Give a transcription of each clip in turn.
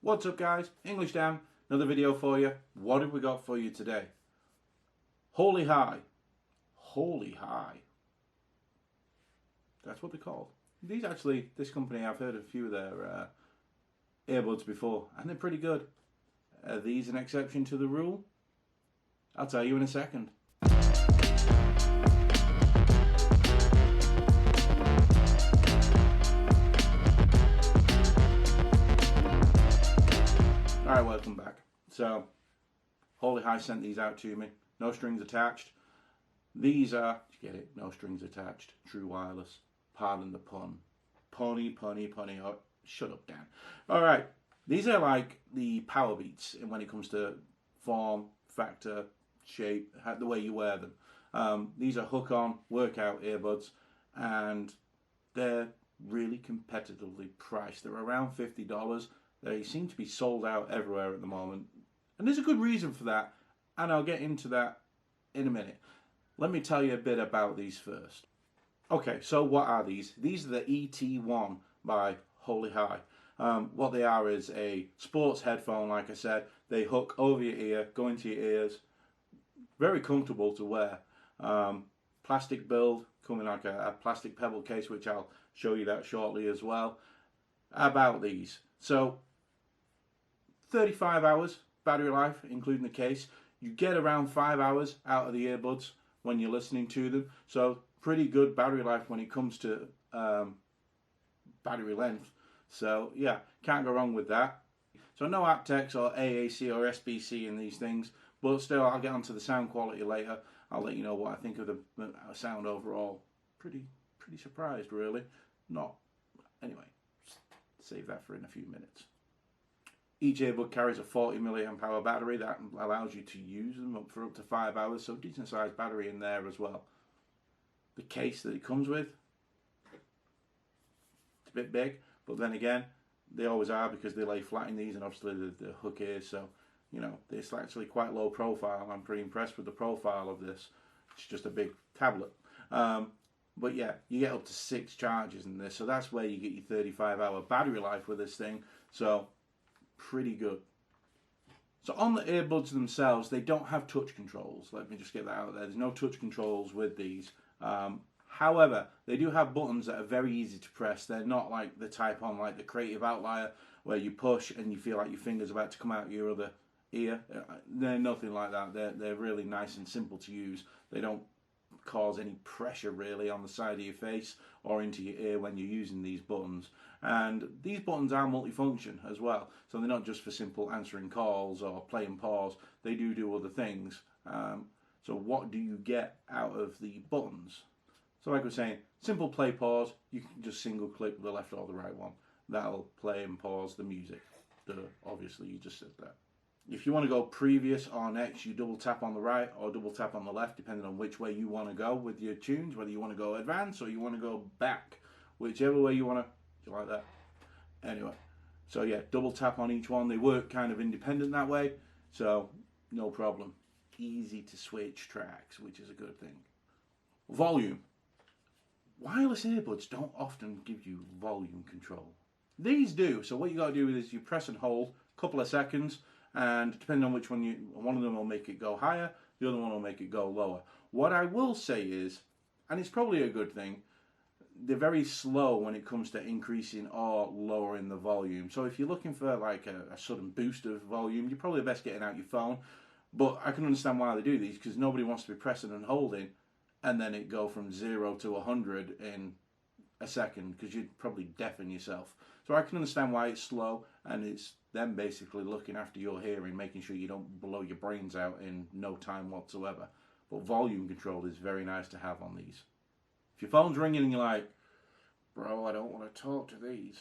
What's up guys, English Dan, another video for you. What have we got for you today? HolyHigh. HolyHigh. That's what they're called. This company, I've heard a few of their earbuds before and they're pretty good. Are these an exception to the rule? I'll tell you in a second. Alright, welcome back. So, HolyHigh sent these out to me. No strings attached. These are, you get it? No strings attached. True wireless. Pardon the pun. Punny. Oh, shut up, Dan. Alright, these are like the PowerBeats when it comes to form, factor, shape, the way you wear them. These are hook-on workout earbuds and they're really competitively priced. They're around $50. They seem to be sold out everywhere at the moment. And there's a good reason for that, and I'll get into that in a minute. Let me tell you a bit about these first. Okay, so what are these? These are the ET1 by HolyHigh. What they are is a sports headphone, like I said. They hook over your ear, go into your ears. Very comfortable to wear. Plastic build, coming like a plastic pebble case, which I'll show you that shortly as well. About these. So, 35 hours battery life, including the case. You get around 5 hours out of the earbuds when you're listening to them. So, pretty good battery life when it comes to battery length. So, yeah, can't go wrong with that. So, no aptX or AAC or SBC in these things. But still, I'll get onto the sound quality later. I'll let you know what I think of the sound overall. Pretty surprised, really. Not. Anyway, save that for in a few minutes. Each earbud carries a 40 milliamp hour battery that allows you to use them up for up to 5 hours, so decent sized battery in there as well. The case that it comes with, it's a bit big, but then again, they always are because they lay flat in these, and obviously the hook is, so you know, it's actually quite low profile. I'm pretty impressed with the profile of this. It's just a big tablet. But yeah, you get up to 6 charges in this, so that's where you get your 35-hour battery life with this thing. So, pretty good. So on the earbuds themselves, they don't have touch controls. Let me just get that out there. There's no touch controls with these. However, they do have buttons that are very easy to press. They're not like the type on like the Creative Outlier where you push and you feel like your finger's about to come out your other ear. They're nothing like that. They're really nice and simple to use. They don't cause any pressure really on the side of your face or into your ear when you're using these buttons. And these buttons are multifunction as well, so they're not just for simple answering calls or play and pause. They do other things. So what do you get out of the buttons? So like I was saying, simple play pause, you can just single click the left or the right one. That'll play and pause the music. Obviously you just said that. If you want to go previous or next, you double tap on the right or double tap on the left, depending on which way you want to go with your tunes, whether you want to go advanced or you want to go back, whichever way you want to. Do you like that? Anyway, so yeah, double tap on each one. They work kind of independent that way, so no problem. Easy to switch tracks, which is a good thing. Volume. Wireless earbuds don't often give you volume control. These do, so what you got to do is you press and hold a couple of seconds, and depending on which one one of them will make it go higher, the other one will make it go lower. What I will say is, and it's probably a good thing, they're very slow when it comes to increasing or lowering the volume. So if you're looking for like a sudden boost of volume, you're probably best getting out your phone. But I can understand why they do these, because nobody wants to be pressing and holding and then it go from 0 to 100 in a second, because you'd probably deafen yourself. So I can understand why it's slow, and it's them basically looking after your hearing, making sure you don't blow your brains out in no time whatsoever. But volume control is very nice to have on these. If your phone's ringing and you're like, bro, I don't want to talk to these.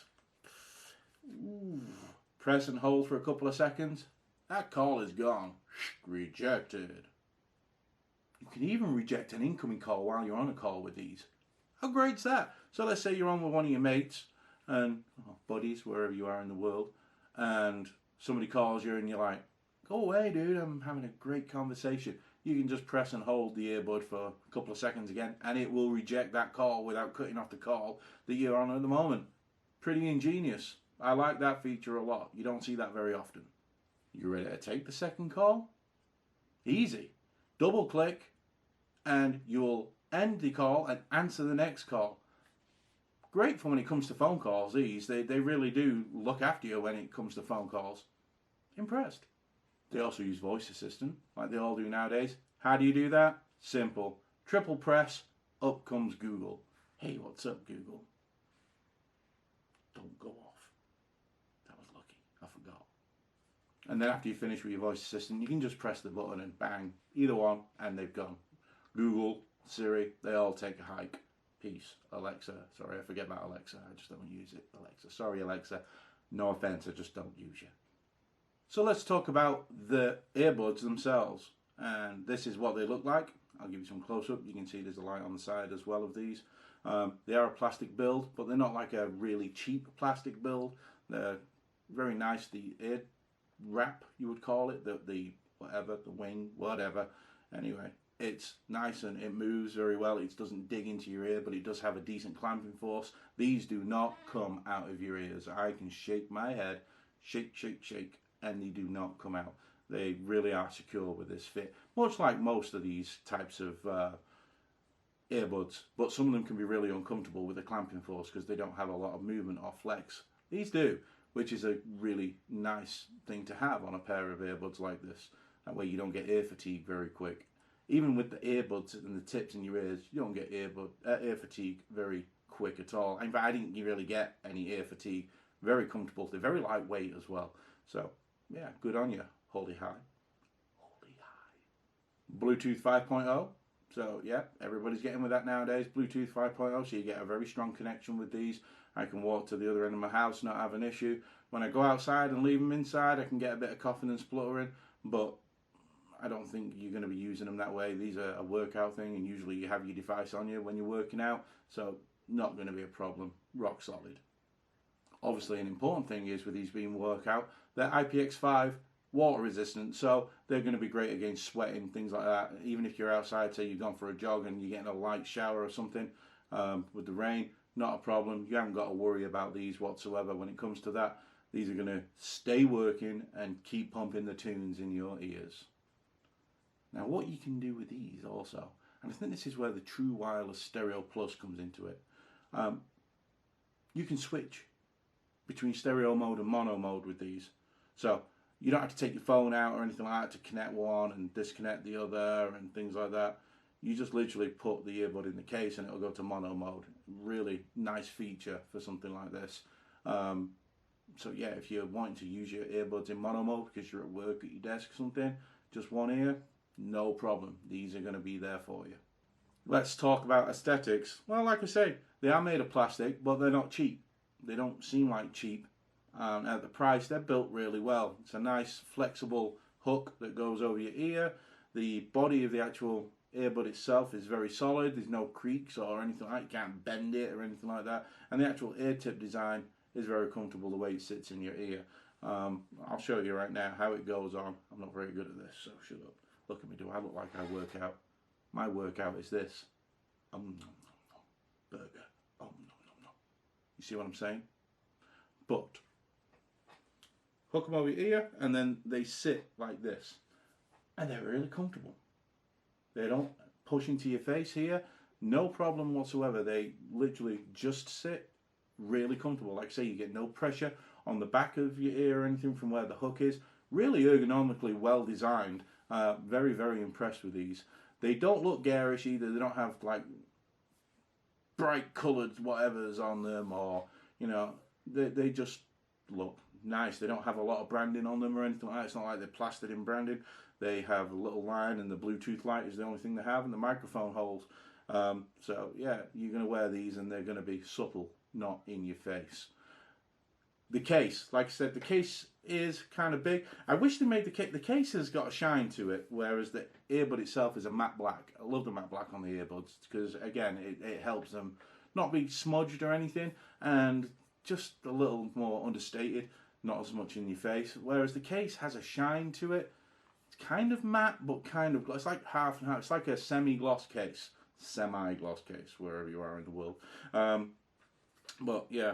Ooh. Press and hold for a couple of seconds. That call is gone. Rejected. You can even reject an incoming call while you're on a call with these. How great's that? So let's say you're on with one of your mates and buddies, wherever you are in the world, and somebody calls you and you're like, go away, dude, I'm having a great conversation. You can just press and hold the earbud for a couple of seconds again, and it will reject that call without cutting off the call that you're on at the moment. Pretty ingenious. I like that feature a lot. You don't see that very often. You ready to take the second call? Easy. Double click and you'll end the call and answer the next call. Great for when it comes to phone calls, these. They really do look after you when it comes to phone calls. Impressed. They also use voice assistant like they all do nowadays. How do you do that? Simple. Triple press, up comes Google. Hey, what's up, Google? Don't go off. That was lucky. I forgot. And then after you finish with your voice assistant, you can just press the button and bang, either one, and they've gone. Google, Siri, they all take a hike. Peace. Alexa, sorry, I forget about Alexa. I just don't use it. Alexa, sorry, Alexa. No offense, I just don't use you. So let's talk about the earbuds themselves. And this is what they look like. I'll give you some close-up. You can see there's a light on the side as well of these. They are a plastic build, but they're not like a really cheap plastic build. They're very nice. The ear wrap, you would call it, the whatever, the wing, whatever. Anyway, it's nice and it moves very well. It doesn't dig into your ear, but it does have a decent clamping force. These do not come out of your ears. I can shake my head, shake, shake, shake, and they do not come out. They really are secure with this fit, much like most of these types of earbuds, but some of them can be really uncomfortable with the clamping force because they don't have a lot of movement or flex. These do, which is a really nice thing to have on a pair of earbuds like this. That way you don't get ear fatigue very quick. Even with the earbuds and the tips in your ears, you don't get ear fatigue very quick at all. In fact, I didn't really get any ear fatigue. Very comfortable. They're very lightweight as well. So, yeah, good on you, HolyHigh. HolyHigh. Bluetooth 5.0. So, yeah, everybody's getting with that nowadays. Bluetooth 5.0, so you get a very strong connection with these. I can walk to the other end of my house, not have an issue. When I go outside and leave them inside, I can get a bit of coughing and spluttering, but I don't think you're going to be using them that way. These are a workout thing, and usually you have your device on you when you're working out, so not going to be a problem. Rock solid. Obviously, an important thing is with these being workout, they're IPX5 water resistant, so they're going to be great against sweating, things like that. Even if you're outside, say you've gone for a jog and you're getting a light shower or something with the rain, not a problem. You haven't got to worry about these whatsoever when it comes to that. These are going to stay working and keep pumping the tunes in your ears. Now, what you can do with these also, and I think this is where the True Wireless Stereo Plus comes into it, you can switch between stereo mode and mono mode with these. So you don't have to take your phone out or anything like that to connect one and disconnect the other and things like that. You just literally put the earbud in the case and it'll go to mono mode. Really nice feature for something like this. So yeah, if you're wanting to use your earbuds in mono mode because you're at work at your desk or something, just one ear, no problem. These are going to be there for you. Let's talk about aesthetics. Well, like I say, they are made of plastic, but they're not cheap. They don't seem like cheap. At the price, they're built really well. It's a nice flexible hook that goes over your ear. The body of the actual earbud itself is very solid. There's no creaks or anything like that. You can't bend it or anything like that. And the actual ear tip design is very comfortable the way it sits in your ear. I'll show you right now how it goes on. I'm not very good at this, so shut up. Look at me. Do I look like I work out? My workout is this. Burger. You see what I'm saying? But hook them over your ear and then they sit like this. And they're really comfortable. They don't push into your face here. No problem whatsoever. They literally just sit really comfortable. Like I say, you get no pressure on the back of your ear or anything from where the hook is. Really ergonomically well designed. Very, very impressed with these. They don't look garish either. They don't have like bright coloured whatever's on them, or you know, they just look nice. They don't have a lot of branding on them or anything like that. It's not like they're plastered in branding. They have a little line, and the Bluetooth light is the only thing they have, and the microphone holes. So yeah, you're going to wear these and they're going to be supple, not in your face. The case, like I said, the case is kind of big. I wish they made the case. The case has got a shine to it, whereas the earbud itself is a matte black. I love the matte black on the earbuds because, again, it helps them not be smudged or anything, and just a little more understated, not as much in your face. Whereas the case has a shine to it. It's kind of matte, but kind of gloss. It's like half and half. It's like a semi-gloss case, wherever you are in the world. But yeah.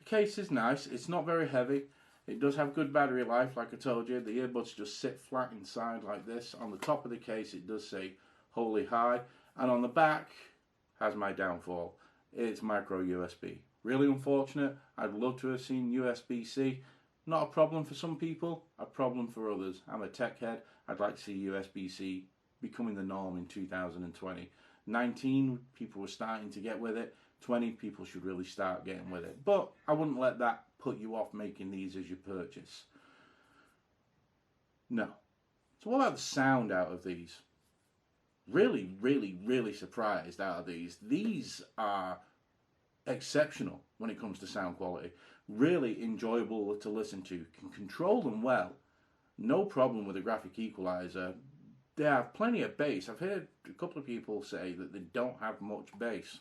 The case is nice. It's not very heavy. It does have good battery life, like I told you. The earbuds just sit flat inside like this. On the top of the case, it does say HolyHigh. And on the back, has my downfall. It's micro USB. Really unfortunate. I'd love to have seen USB-C. Not a problem for some people, a problem for others. I'm a tech head. I'd like to see USB-C becoming the norm in 2020. 19, people were starting to get with it. 20, people should really start getting with it. But I wouldn't let that put you off making these as your purchase. No. So what about the sound out of these? Really, really, really surprised out of these. These are exceptional when it comes to sound quality. Really enjoyable to listen to. Can control them well. No problem with a graphic equalizer. They have plenty of bass. I've heard a couple of people say that they don't have much bass.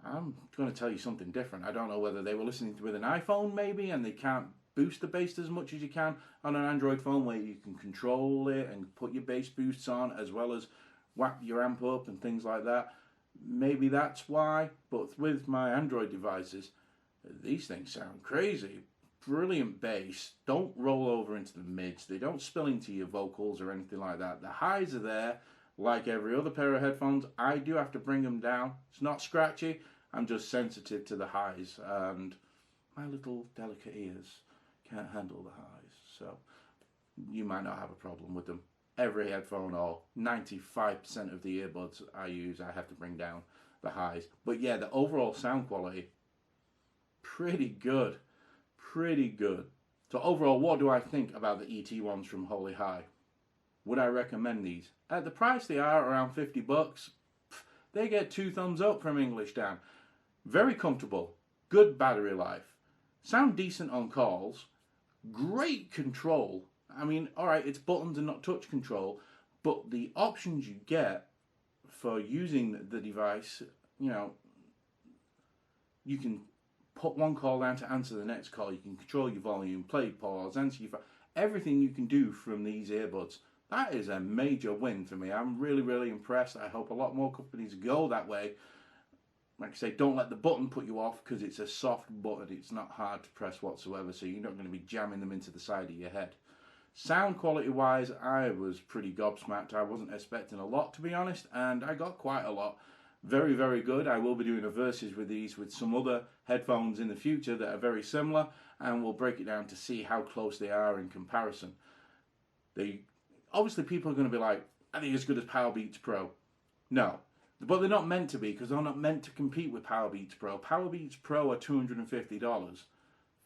I'm going to tell you something different. I don't know whether they were listening with an iPhone maybe and they can't boost the bass as much as you can on an Android phone, where you can control it and put your bass boosts on as well as whack your amp up and things like that. Maybe that's why. But with my Android devices, these things sound crazy. Brilliant bass. Don't roll over into the mids. They don't spill into your vocals or anything like that. The highs are there. Like every other pair of headphones, I do have to bring them down. It's not scratchy. I'm just sensitive to the highs, and my little delicate ears can't handle the highs. So you might not have a problem with them. Every headphone, or 95% of the earbuds I use, I have to bring down the highs. But yeah, the overall sound quality, pretty good. Pretty good. So overall, what do I think about the ET1s from HolyHigh? Would I recommend these? At the price they are, around $50, they get 2 thumbs up from English Dan. Very comfortable, good battery life, sound decent on calls, great control. I mean, alright, it's buttons and not touch control, but the options you get for using the device, you know, you can put one call down to answer the next call, you can control your volume, play, pause, answer your phone, everything you can do from these earbuds. That is a major win for me. I'm really, really impressed. I hope a lot more companies go that way. Like I say, don't let the button put you off, because it's a soft button. It's not hard to press whatsoever, so you're not going to be jamming them into the side of your head. Sound quality wise, I was pretty gobsmacked. I wasn't expecting a lot, to be honest, and I got quite a lot. Very, very good. I will be doing a versus with these with some other headphones in the future that are very similar, and we'll break it down to see how close they are in comparison. Obviously, people are going to be like, are they as good as PowerBeats Pro? No. But they're not meant to be, because they're not meant to compete with PowerBeats Pro. PowerBeats Pro are $250.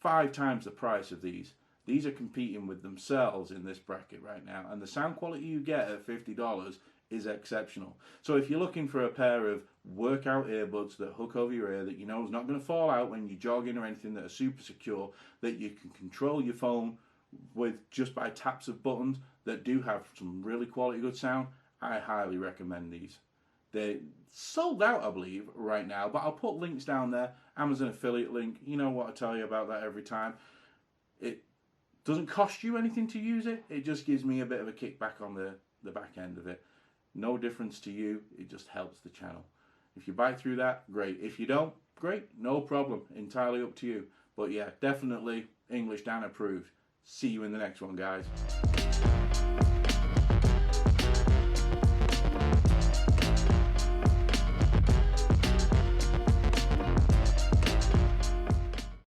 5 times the price of these. These are competing with themselves in this bracket right now. And the sound quality you get at $50 is exceptional. So if you're looking for a pair of workout earbuds that hook over your ear, that you know is not going to fall out when you're jogging or anything, that are super secure, that you can control your phone with just by taps of buttons, that do have some really quality good sound, I highly recommend these. They're sold out, I believe, right now, but I'll put links down there. Amazon affiliate link. You know what I tell you about that every time. It doesn't cost you anything to use it. It just gives me a bit of a kickback on the back end of it. No difference to you. It just helps the channel. If you buy through that, great. If you don't, great. No problem. Entirely up to you. But yeah, definitely English Dan approved. See you in the next one, guys.